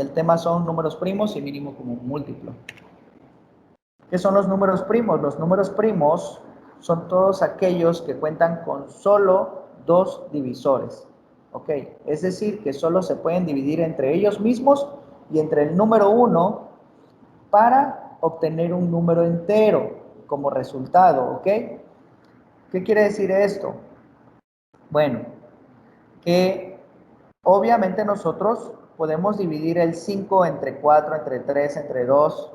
el tema son números primos y mínimo común múltiplo. ¿Qué son los números primos? Los números primos son todos aquellos que cuentan con solo dos divisores. ¿Ok? Es decir, que solo se pueden dividir entre ellos mismos y entre el número 1 para obtener un número entero como resultado. ¿Ok? ¿Qué quiere decir esto? Bueno, que obviamente nosotros podemos dividir el 5 entre 4, entre 3, entre 2,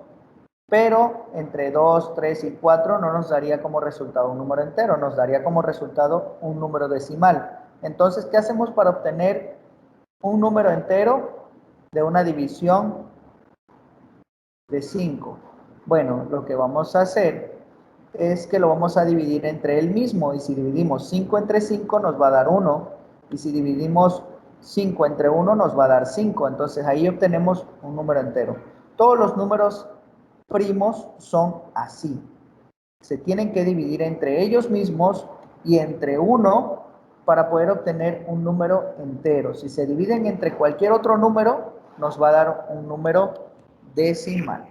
pero entre 2, 3 y 4 no nos daría como resultado un número entero, nos daría como resultado un número decimal. Entonces, ¿qué hacemos para obtener un número entero de una división de 5? Bueno, lo que vamos a hacer es que lo vamos a dividir entre el mismo, y si dividimos 5 entre 5 nos va a dar 1, y si dividimos 5 entre 1 nos va a dar 5, entonces ahí obtenemos un número entero. Todos los números primos son así, se tienen que dividir entre ellos mismos y entre 1 para poder obtener un número entero. Si se dividen entre cualquier otro número, nos va a dar un número decimal.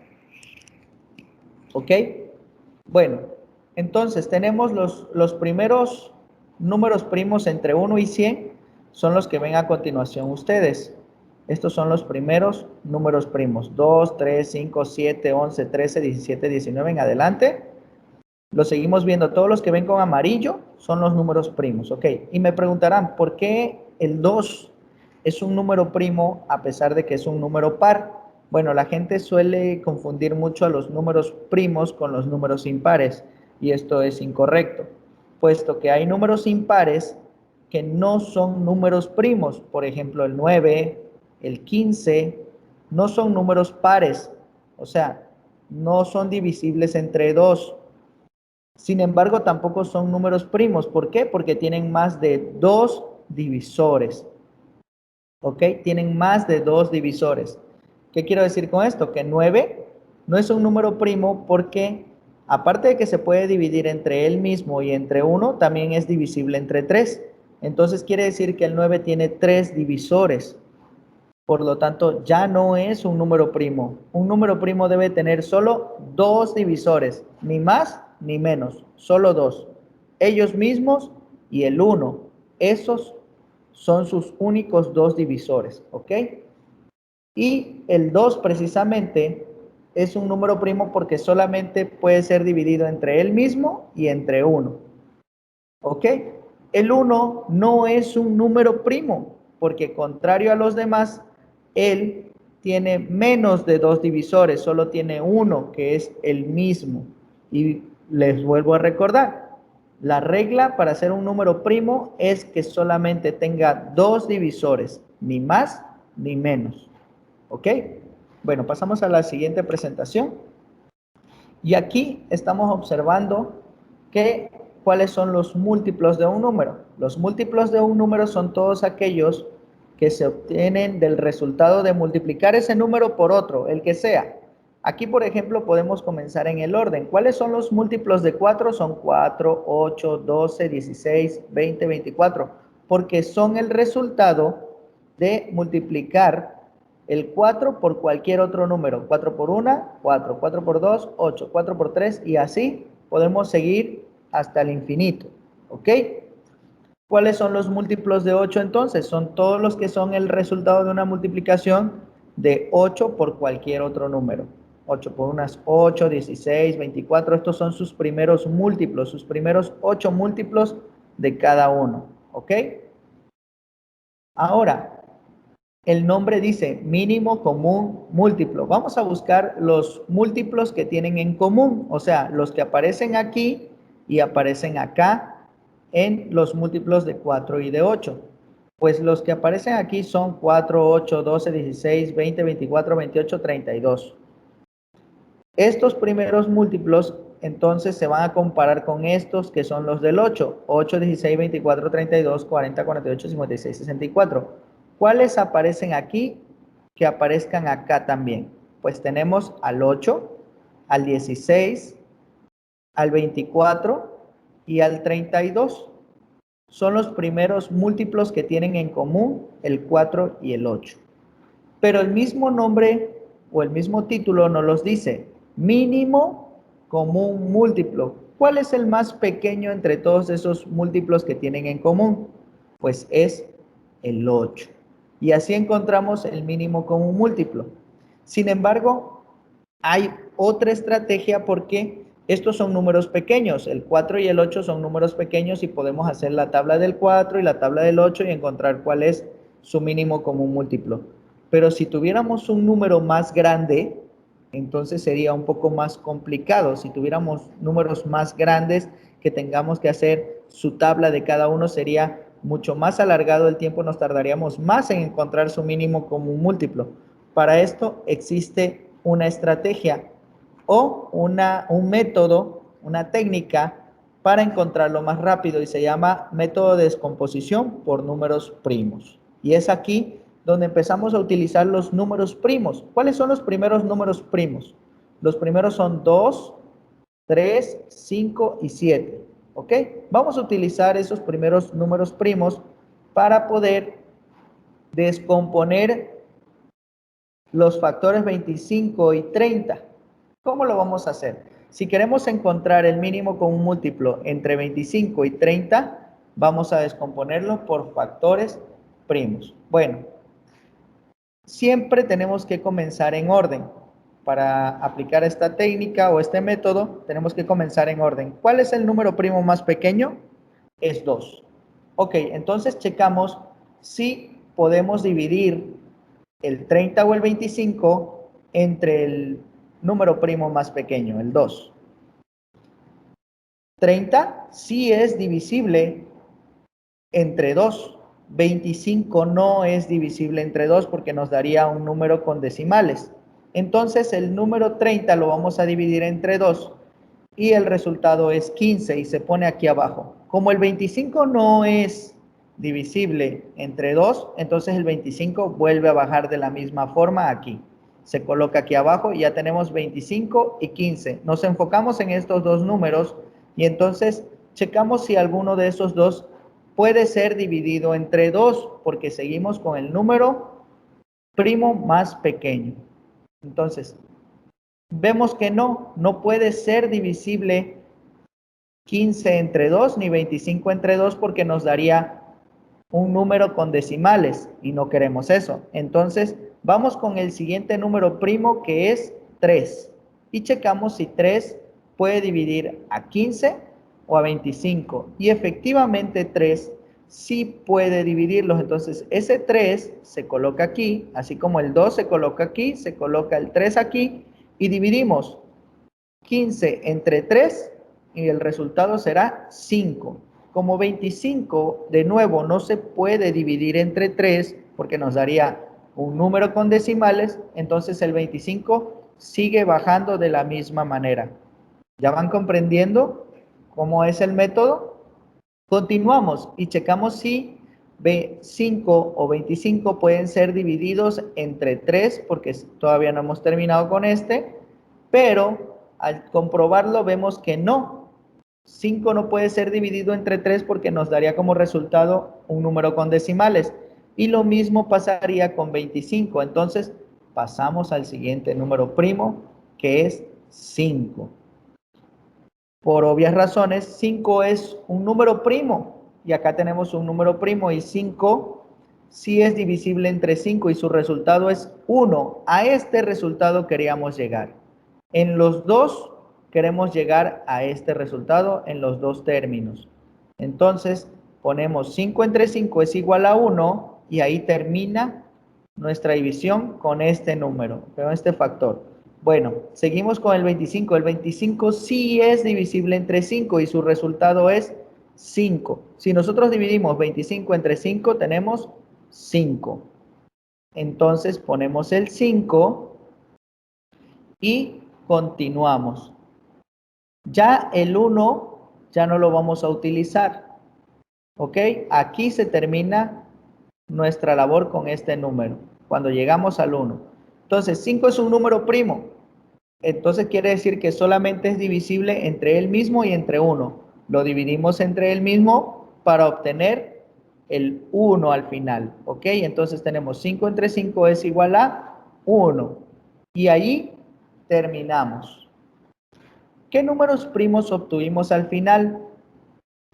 ¿Ok? Bueno, entonces tenemos los primeros números primos entre 1 y 100, son los que ven a continuación ustedes. Estos son los primeros números primos, 2, 3, 5, 7, 11, 13, 17, 19, en adelante. Los seguimos viendo, todos los que ven con amarillo son los números primos, ¿ok? Y me preguntarán, ¿por qué el 2 es un número primo a pesar de que es un número par? Bueno, la gente suele confundir mucho a los números primos con los números impares, y esto es incorrecto, puesto que hay números impares que no son números primos. Por ejemplo, el 9, el 15, no son números pares, o sea, no son divisibles entre 2. Sin embargo, tampoco son números primos. ¿Por qué? Porque tienen más de 2 divisores. ¿Ok? Tienen más de 2 divisores. ¿Qué quiero decir con esto? Que 9 no es un número primo porque, aparte de que se puede dividir entre él mismo y entre 1, también es divisible entre 3. Entonces quiere decir que el 9 tiene 3 divisores. Por lo tanto, ya no es un número primo. Un número primo debe tener solo 2 divisores, ni más ni menos, solo 2. Ellos mismos y el 1. Esos son sus únicos 2 divisores, ¿ok? Y el 2 precisamente es un número primo porque solamente puede ser dividido entre él mismo y entre 1, ¿ok? El 1 no es un número primo porque, contrario a los demás, él tiene menos de 2 divisores, solo tiene uno, que es el mismo. Y les vuelvo a recordar, la regla para ser un número primo es que solamente tenga 2 divisores, ni más ni menos. ¿Ok? Bueno, pasamos a la siguiente presentación. Y aquí estamos observando que cuáles son los múltiplos de un número. Los múltiplos de un número son todos aquellos que se obtienen del resultado de multiplicar ese número por otro, el que sea. Aquí, por ejemplo, podemos comenzar en el orden. ¿Cuáles son los múltiplos de 4? Son 4, 8, 12, 16, 20, 24, porque son el resultado de multiplicar el 4 por cualquier otro número. 4 por 1, 4, 4 por 2, 8, 4 por 3, y así podemos seguir hasta el infinito. ¿Ok? ¿Cuáles son los múltiplos de 8 entonces? Son todos los que son el resultado de una multiplicación de 8 por cualquier otro número. 8 por 1 es 8, 16, 24. Estos son sus primeros múltiplos, sus primeros 8 múltiplos de cada uno. ¿Ok? Ahora, el nombre dice mínimo común múltiplo. Vamos a buscar los múltiplos que tienen en común, o sea, los que aparecen aquí y aparecen acá en los múltiplos de 4 y de 8. Pues los que aparecen aquí son 4, 8, 12, 16, 20, 24, 28, 32. Estos primeros múltiplos entonces se van a comparar con estos que son los del 8. 8, 16, 24, 32, 40, 48, 56, 64. ¿Cuáles aparecen aquí que aparezcan acá también? Pues tenemos al 8, al 16, al 24 y al 32. Son los primeros múltiplos que tienen en común el 4 y el 8. pero el mismo nombre o el mismo título nos los dice, mínimo común múltiplo. ¿Cuál es el más pequeño entre todos esos múltiplos que tienen en común? Pues es el 8. Y así encontramos el mínimo común múltiplo. Sin embargo, hay otra estrategia porque estos son números pequeños. El 4 y el 8 son números pequeños y podemos hacer la tabla del 4 y la tabla del 8 y encontrar cuál es su mínimo común múltiplo. Pero si tuviéramos un número más grande, entonces sería un poco más complicado. Si tuviéramos números más grandes que tengamos que hacer su tabla de cada uno, sería mucho más alargado el tiempo, nos tardaríamos más en encontrar su mínimo común múltiplo. Para esto existe una estrategia o un método, una técnica para encontrarlo más rápido y se llama método de descomposición por números primos. Y es aquí donde empezamos a utilizar los números primos. ¿Cuáles son los primeros números primos? Los primeros son 2, 3, 5 y 7. ¿Ok? Vamos a utilizar esos primeros números primos para poder descomponer los factores 25 y 30. ¿Cómo lo vamos a hacer? Si queremos encontrar el mínimo común múltiplo entre 25 y 30, vamos a descomponerlo por factores primos. Bueno, siempre tenemos que comenzar en orden. Para aplicar esta técnica o este método, tenemos que comenzar en orden. ¿Cuál es el número primo más pequeño? Es 2. Ok, entonces checamos si podemos dividir el 30 o el 25 entre el número primo más pequeño, el 2. 30 sí es divisible entre 2. 25 no es divisible entre 2 porque nos daría un número con decimales. Entonces el número 30 lo vamos a dividir entre 2 y el resultado es 15 y se pone aquí abajo. Como el 25 no es divisible entre 2, entonces el 25 vuelve a bajar de la misma forma aquí. Se coloca aquí abajo y ya tenemos 25 y 15. Nos enfocamos en estos dos números y entonces checamos si alguno de esos dos puede ser dividido entre 2 porque seguimos con el número primo más pequeño. Entonces, vemos que no puede ser divisible 15 entre 2 ni 25 entre 2 porque nos daría un número con decimales y no queremos eso. Entonces, vamos con el siguiente número primo que es 3 y checamos si 3 puede dividir a 15 o a 25 y efectivamente 3 sí puede dividirlos. Entonces, ese 3 se coloca aquí, así como el 2 se coloca aquí, se coloca el 3 aquí y dividimos 15 entre 3 y el resultado será 5. Como 25 de nuevo no se puede dividir entre 3 porque nos daría un número con decimales, entonces el 25 sigue bajando de la misma manera. ¿Ya van comprendiendo cómo es el método? Continuamos y checamos si 5 o 25 pueden ser divididos entre 3 porque todavía no hemos terminado con este, pero al comprobarlo vemos que no. 5 no puede ser dividido entre 3 porque nos daría como resultado un número con decimales. Y lo mismo pasaría con 25. Entonces pasamos al siguiente número primo que es 5. Por obvias razones, 5 es un número primo. Y acá tenemos un número primo y 5 sí es divisible entre 5 y su resultado es 1. A este resultado queríamos llegar. En los dos queremos llegar a este resultado en los dos términos. Entonces ponemos 5 entre 5 es igual a 1 y ahí termina nuestra división con este número, con este factor. Bueno, seguimos con el 25. El 25 sí es divisible entre 5 y su resultado es 5. Si nosotros dividimos 25 entre 5 tenemos 5. Entonces ponemos el 5 y continuamos. Ya el 1 ya no lo vamos a utilizar. ¿Ok? Aquí se termina nuestra labor con este número, cuando llegamos al 1. Entonces, 5 es un número primo. Entonces quiere decir que solamente es divisible entre él mismo y entre 1. Lo dividimos entre él mismo para obtener el 1 al final, ¿ok? Entonces tenemos 5 entre 5 es igual a 1. Y ahí terminamos. ¿Qué números primos obtuvimos al final?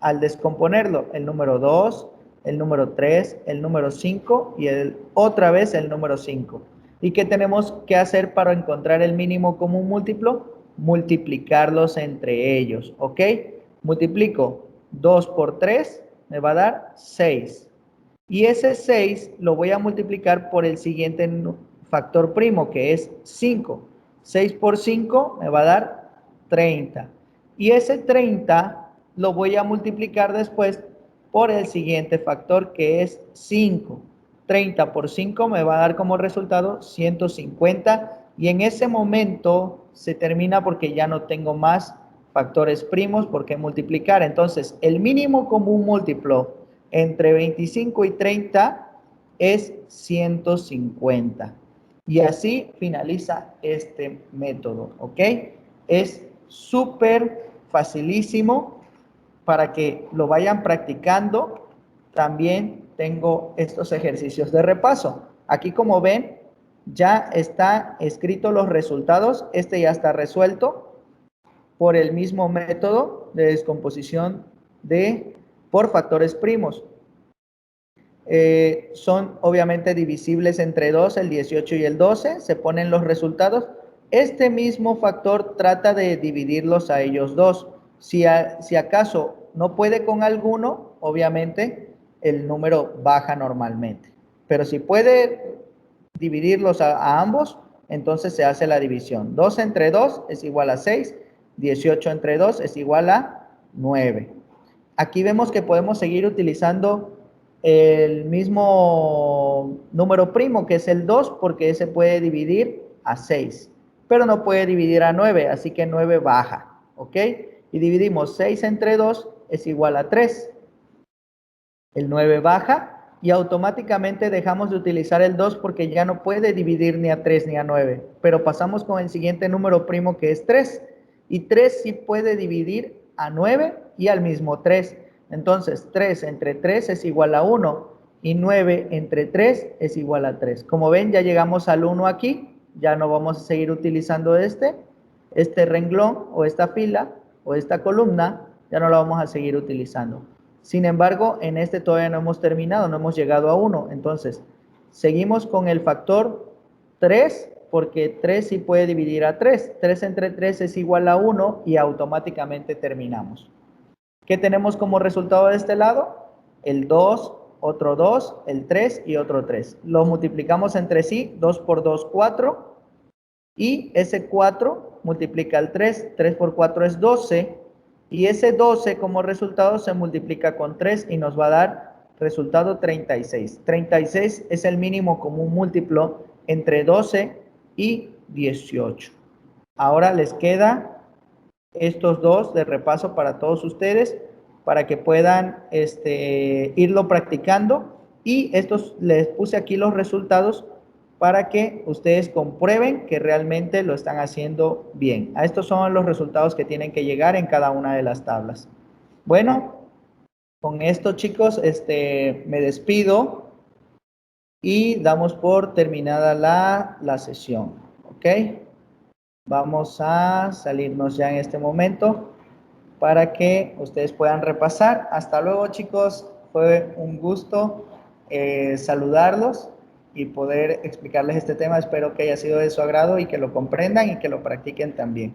Al descomponerlo, el número 2, el número 3, el número 5 y otra vez el número 5. ¿Y qué tenemos que hacer para encontrar el mínimo común múltiplo? Multiplicarlos entre ellos, ¿ok? Multiplico 2 por 3, me va a dar 6. Y ese 6 lo voy a multiplicar por el siguiente factor primo, que es 5. 6 por 5 me va a dar 30. Y ese 30 lo voy a multiplicar después por el siguiente factor, que es 5. 30 por 5 me va a dar como resultado 150. Y en ese momento se termina porque ya no tengo más factores primos por qué multiplicar. Entonces, el mínimo común múltiplo entre 25 y 30 es 150. Y así finaliza este método, ¿ok? Es súper facilísimo para que lo vayan practicando. También tengo estos ejercicios de repaso. Aquí, como ven, ya están escritos los resultados. Este ya está resuelto por el mismo método de descomposición por factores primos. Son obviamente divisibles entre 2, el 18 y el 12, se ponen los resultados. Este mismo factor trata de dividirlos a ellos dos. Si acaso no puede con alguno, obviamente el número baja normalmente. Pero si puede dividirlos a ambos, entonces se hace la división. 2 entre 2 es igual a 6, 18 entre 2 es igual a 9. Aquí vemos que podemos seguir utilizando el mismo número primo, que es el 2, porque ese puede dividir a 6, pero no puede dividir a 9, así que 9 baja, ¿ok? Y dividimos 6 entre 2 es igual a 3. El 9 baja y automáticamente dejamos de utilizar el 2 porque ya no puede dividir ni a 3 ni a 9, pero pasamos con el siguiente número primo, que es 3, y 3 sí puede dividir a 9 y al mismo 3. Entonces 3 entre 3 es igual a 1 y 9 entre 3 es igual a 3. Como ven, ya llegamos al 1 aquí, ya no vamos a seguir utilizando este renglón o esta fila o esta columna, ya no la vamos a seguir utilizando. Sin embargo, en este todavía no hemos terminado, no hemos llegado a 1. Entonces, seguimos con el factor 3, porque 3 sí puede dividir a 3. 3 entre 3 es igual a 1 y automáticamente terminamos. ¿Qué tenemos como resultado de este lado? El 2, otro 2, el 3 y otro 3. Los multiplicamos entre sí, 2 por 2, 4. Y ese 4 multiplica el 3, 3 por 4 es 12. Y ese 12 como resultado se multiplica con 3 y nos va a dar resultado 36. 36 es el mínimo común múltiplo entre 12 y 18. Ahora les queda estos dos de repaso para todos ustedes, para que puedan irlo practicando. Y estos les puse aquí los resultados para que ustedes comprueben que realmente lo están haciendo bien. A estos son los resultados que tienen que llegar en cada una de las tablas. Bueno, con esto, chicos, me despido y damos por terminada la sesión. ¿Ok? Vamos a salirnos ya en este momento para que ustedes puedan repasar. Hasta luego, chicos. Fue un gusto saludarlos y poder explicarles este tema. Espero que haya sido de su agrado y que lo comprendan y que lo practiquen también.